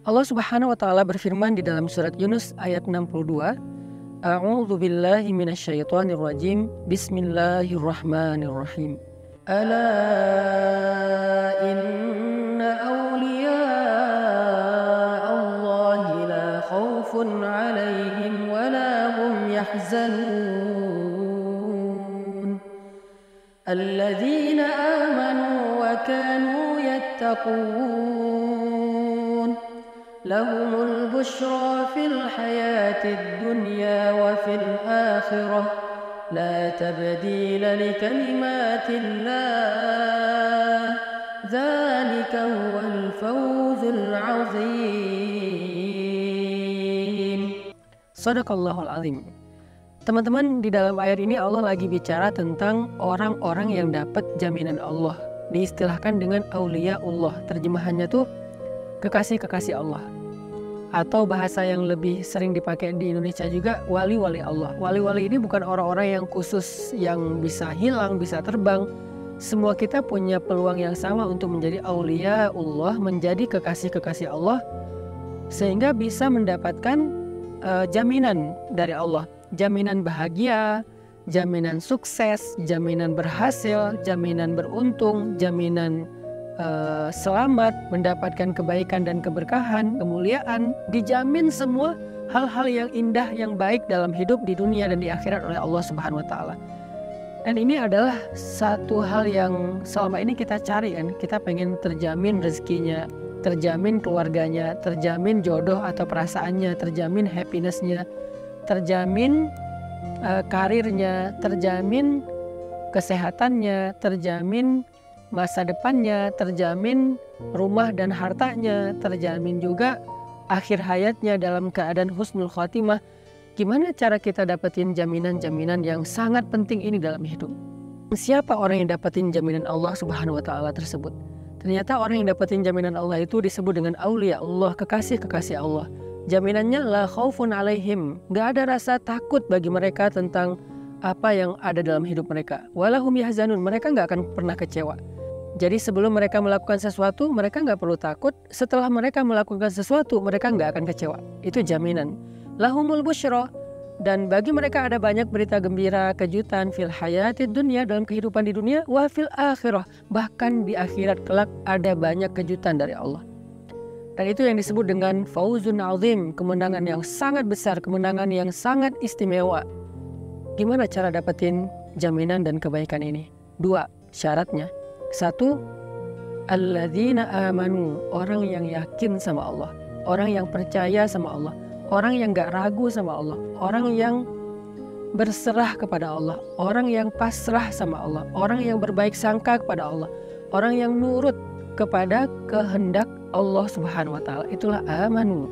Allah Subhanahu wa taala berfirman di dalam surat Yunus ayat 62, A'udzu billahi minasyaitonir rajim. Bismillahirrahmanirrahim. Ala inna awliya Allahi la khaufun 'alaihim wa la hum yahzanun. Alladzina amanu wa kanu yattaqun. Lahumul busyra fil hayatid dunya wa fil akhirah la tabdila li kalimatillah dzalika huwal fawzul azim. Shadaqallahul azim. Teman-teman, di dalam ayat ini Allah lagi bicara tentang orang-orang yang dapat jaminan Allah. Diistilahkan dengan auliyaullah. Terjemahannya tuh kekasih-kekasih Allah. Atau bahasa yang lebih sering dipakai di Indonesia juga, wali-wali Allah. Wali-wali ini bukan orang-orang yang khusus yang bisa hilang, bisa terbang. Semua kita punya peluang yang sama untuk menjadi auliyaullah, menjadi kekasih-kekasih Allah, sehingga bisa mendapatkan jaminan dari Allah. Jaminan bahagia, jaminan sukses, jaminan berhasil, jaminan beruntung, jaminan selamat, mendapatkan kebaikan dan keberkahan, kemuliaan, dijamin semua hal-hal yang indah, yang baik dalam hidup di dunia dan di akhirat oleh Allah Subhanahu wa taala. Dan ini adalah satu hal yang selama ini kita cari kan, kita pengen terjamin rezekinya, terjamin keluarganya, terjamin jodoh atau perasaannya, terjamin happiness-nya, terjamin karirnya, terjamin kesehatannya, terjamin masa depannya, terjamin rumah dan hartanya, terjamin juga akhir hayatnya dalam keadaan husnul khotimah. Gimana cara kita dapetin jaminan-jaminan yang sangat penting ini dalam hidup? Siapa orang yang dapetin jaminan Allah Subhanahu wa taala tersebut? Ternyata orang yang dapetin jaminan Allah itu disebut dengan aulia Allah, kekasih-kekasih Allah. Jaminannya la khaufun alaihim, gak ada rasa takut bagi mereka tentang apa yang ada dalam hidup mereka. Walahum yahzanun, mereka gak akan pernah kecewa. Jadi sebelum mereka melakukan sesuatu, mereka nggak perlu takut. Setelah mereka melakukan sesuatu, mereka nggak akan kecewa. Itu jaminan. Lahumul busyra, dan bagi mereka ada banyak berita gembira, kejutan fil hayatid dunya, dalam kehidupan di dunia, wa fil akhirah, bahkan di akhirat kelak ada banyak kejutan dari Allah. Dan itu yang disebut dengan fauzun azim, kemenangan yang sangat besar, kemenangan yang sangat istimewa. Gimana cara dapetin jaminan dan kebaikan ini? 2 syaratnya. 1, alladzina amanu, orang yang yakin sama Allah, orang yang percaya sama Allah, orang yang gak ragu sama Allah, orang yang berserah kepada Allah, orang yang pasrah sama Allah, orang yang berbaik sangka kepada Allah, orang yang nurut kepada kehendak Allah Subhanahu wa taala. Itulah amanu.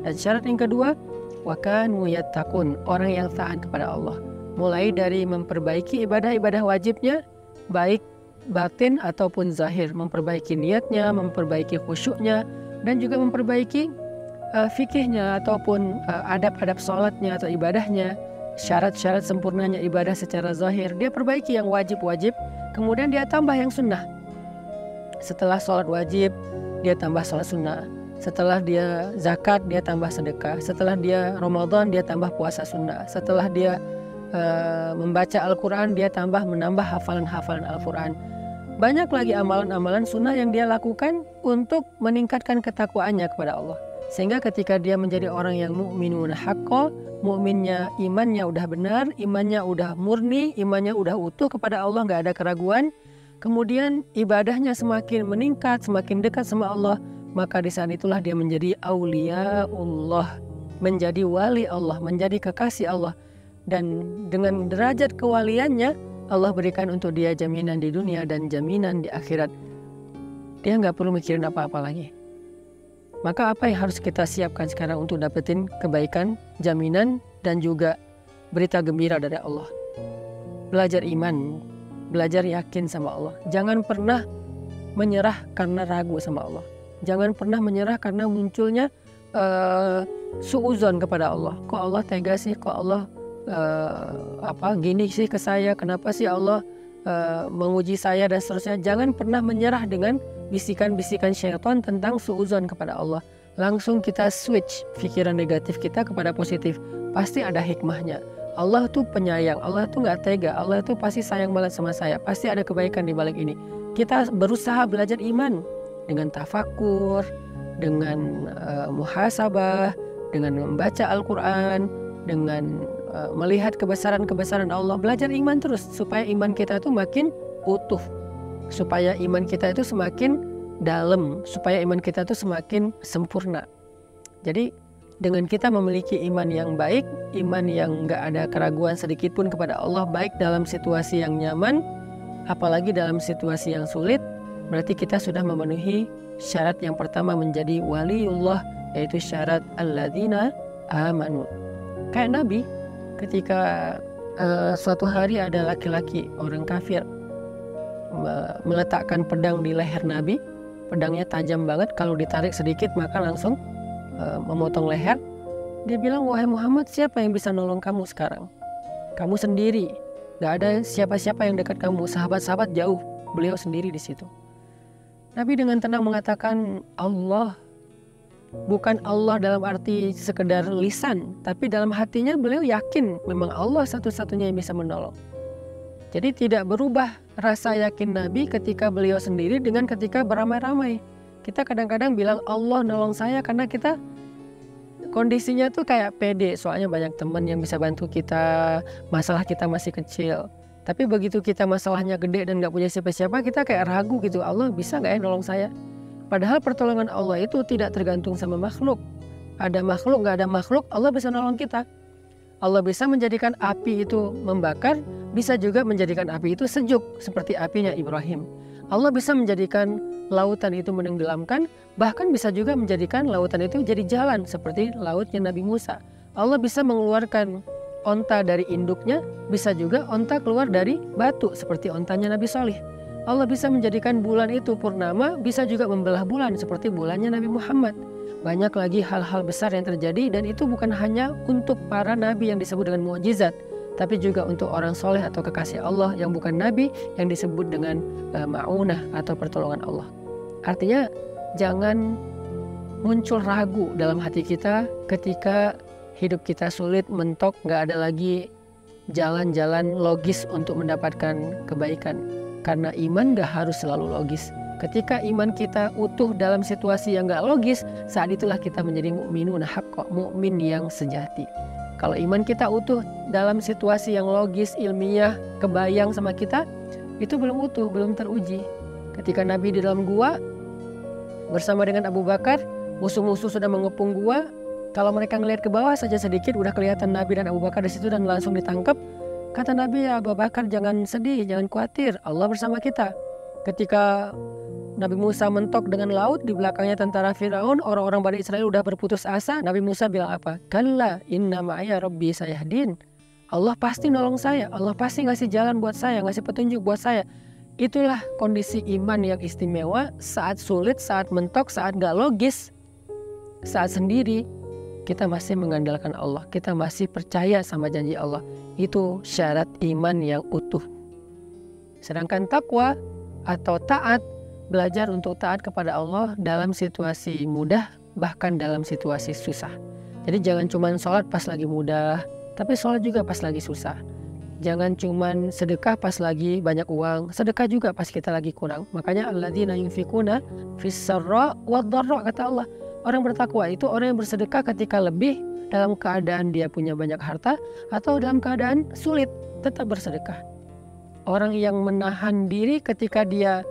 Dan syarat yang kedua, wa kanu yattaqun, orang yang taat kepada Allah. Mulai dari memperbaiki ibadah-ibadah wajibnya, baik batin ataupun zahir, memperbaiki niatnya, memperbaiki khusyuknya, dan juga memperbaiki fikihnya ataupun adab-adab sholatnya atau ibadahnya, syarat-syarat sempurnanya ibadah secara zahir. Dia perbaiki yang wajib-wajib, kemudian dia tambah yang sunnah. Setelah sholat wajib, dia tambah sholat sunnah. Setelah dia zakat, dia tambah sedekah. Setelah dia Ramadan, dia tambah puasa sunnah. Setelah dia membaca Al-Quran, dia menambah hafalan-hafalan Al-Quran. Banyak lagi amalan-amalan sunnah yang dia lakukan untuk meningkatkan ketakwaannya kepada Allah. Sehingga ketika dia menjadi orang yang mu'minun haqqo, mu'minnya, imannya udah benar, imannya udah murni, imannya udah utuh kepada Allah, gak ada keraguan. Kemudian ibadahnya semakin meningkat, semakin dekat sama Allah, maka di saat itulah dia menjadi auliyaullah, menjadi wali Allah, menjadi kekasih Allah. Dan dengan derajat kewaliannya, Allah berikan untuk dia jaminan di dunia dan jaminan di akhirat. Dia nggak perlu mikirin apa-apa lagi. Maka apa yang harus kita siapkan sekarang untuk dapetin kebaikan, jaminan, dan juga berita gembira dari Allah? Belajar iman, belajar yakin sama Allah. Jangan pernah menyerah karena ragu sama Allah. Jangan pernah menyerah karena munculnya suuzon kepada Allah. Kok Allah tega sih? Kok Allah gini sih ke saya? Kenapa sih Allah menguji saya dan seterusnya? Jangan pernah menyerah dengan bisikan-bisikan syaitan tentang suuzon kepada Allah. langsung kita switch pikiran negatif kita kepada positif. Pasti ada hikmahnya. Allah tuh penyayang, Allah tuh gak tega, Allah tuh pasti sayang banget sama saya, pasti ada kebaikan di balik ini. Kita berusaha belajar iman dengan tafakur, dengan muhasabah, dengan membaca Al-Quran, dengan melihat kebesaran-kebesaran Allah. Belajar iman terus supaya iman kita itu makin utuh, supaya iman kita itu semakin dalam, supaya iman kita itu semakin sempurna. Jadi dengan kita memiliki iman yang baik, iman yang gak ada keraguan sedikit pun kepada Allah, baik dalam situasi yang nyaman apalagi dalam situasi yang sulit, berarti kita sudah memenuhi syarat yang pertama menjadi waliullah, yaitu syarat alladzina amanu. Kayak Nabi ketika suatu hari ada laki-laki orang kafir meletakkan pedang di leher Nabi. Pedangnya tajam banget, kalau ditarik sedikit maka langsung memotong leher. Dia bilang, wahai Muhammad, siapa yang bisa nolong kamu sekarang? Kamu sendiri, gak ada siapa-siapa yang dekat kamu, sahabat-sahabat jauh, beliau sendiri di situ. Nabi dengan tenang mengatakan Allah. Bukan Allah dalam arti sekedar lisan, tapi dalam hatinya beliau yakin memang Allah satu-satunya yang bisa menolong. Jadi tidak berubah rasa yakin Nabi ketika beliau sendiri dengan ketika beramai-ramai. Kita kadang-kadang bilang Allah nolong saya karena kita kondisinya tuh kayak pede, soalnya banyak teman yang bisa bantu kita, masalah kita masih kecil. Tapi begitu kita masalahnya gede dan gak punya siapa-siapa, kita kayak ragu gitu, Allah bisa gak ya nolong saya? Padahal pertolongan Allah itu tidak tergantung sama makhluk. Ada makhluk, gak ada makhluk, Allah bisa nolong kita. Allah bisa menjadikan api itu membakar, bisa juga menjadikan api itu sejuk, seperti apinya Ibrahim. Allah bisa menjadikan lautan itu menenggelamkan, bahkan bisa juga menjadikan lautan itu jadi jalan, seperti lautnya Nabi Musa. Allah bisa mengeluarkan onta dari induknya, bisa juga onta keluar dari batu, seperti ontanya Nabi Salih. Allah bisa menjadikan bulan itu purnama, bisa juga membelah bulan, seperti bulannya Nabi Muhammad. Banyak lagi hal-hal besar yang terjadi, dan itu bukan hanya untuk para nabi yang disebut dengan mukjizat, tapi juga untuk orang soleh atau kekasih Allah yang bukan nabi, yang disebut dengan ma'unah atau pertolongan Allah. Artinya jangan muncul ragu dalam hati kita ketika hidup kita sulit, mentok, gak ada lagi jalan-jalan logis untuk mendapatkan kebaikan. Karena iman gak harus selalu logis. Ketika iman kita utuh dalam situasi yang gak logis, saat itulah kita menjadi mukminun haqqa, mukmin yang sejati. Kalau iman kita utuh dalam situasi yang logis, ilmiah, kebayang sama kita, itu belum utuh, belum teruji. Ketika Nabi di dalam gua bersama dengan Abu Bakar, musuh-musuh sudah mengepung gua. Kalau mereka ngelihat ke bawah saja sedikit, udah kelihatan Nabi dan Abu Bakar di situ dan langsung ditangkap. Kata Nabi, ya Abu Bakar, jangan sedih, jangan khawatir, Allah bersama kita. Ketika Nabi Musa mentok dengan laut, di belakangnya tentara Firaun, orang-orang Bani Israel udah berputus asa. Nabi Musa bilang apa? Kalla inna ma'aya rabbi sayahdin. Allah pasti nolong saya, Allah pasti ngasih jalan buat saya, ngasih petunjuk buat saya. Itulah kondisi iman yang istimewa saat sulit, saat mentok, saat gak logis, saat sendiri. Kita masih mengandalkan Allah, kita masih percaya sama janji Allah. Itu syarat iman yang utuh. Sedangkan takwa atau taat, belajar untuk taat kepada Allah dalam situasi mudah, bahkan dalam situasi susah. Jadi jangan cuma sholat pas lagi mudah, tapi sholat juga pas lagi susah. Jangan cuma sedekah pas lagi banyak uang, sedekah juga pas kita lagi kurang. Makanya alladzina yunfikuna fis-sarra wad-dharra, kata Allah. Orang bertakwa itu orang yang bersedekah ketika lebih, dalam keadaan dia punya banyak harta, atau dalam keadaan sulit tetap bersedekah. Orang yang menahan diri ketika dia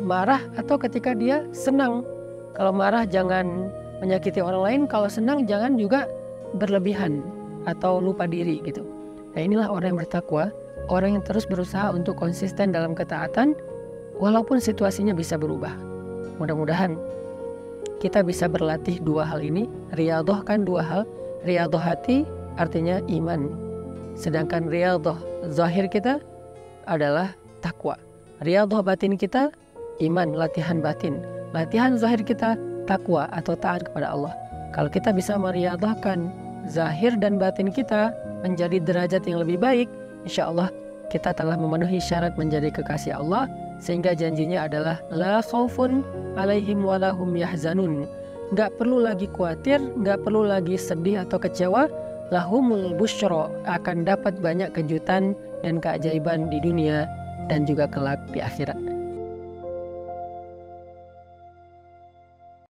marah atau ketika dia senang. Kalau marah jangan menyakiti orang lain, kalau senang jangan juga berlebihan atau lupa diri gitu. Nah, inilah orang yang bertakwa, orang yang terus berusaha untuk konsisten dalam ketaatan walaupun situasinya bisa berubah. Mudah-mudahan kita bisa berlatih dua hal ini. Riyadhah kan dua hal. Riyadhah hati artinya iman. Sedangkan riyadhah zahir kita adalah takwa. Riyadhah batin kita iman, latihan batin. Latihan zahir kita takwa atau taat kepada Allah. Kalau kita bisa meriyadhahkan zahir dan batin kita menjadi derajat yang lebih baik, insya Allah kita telah memenuhi syarat menjadi kekasih Allah, sehingga janjinya adalah la khaufun alaihim walahum yahzanun. nggak perlu lagi khawatir, nggak perlu lagi sedih atau kecewa. Lahumul busyra, akan dapat banyak kejutan dan keajaiban di dunia dan juga kelak di akhirat.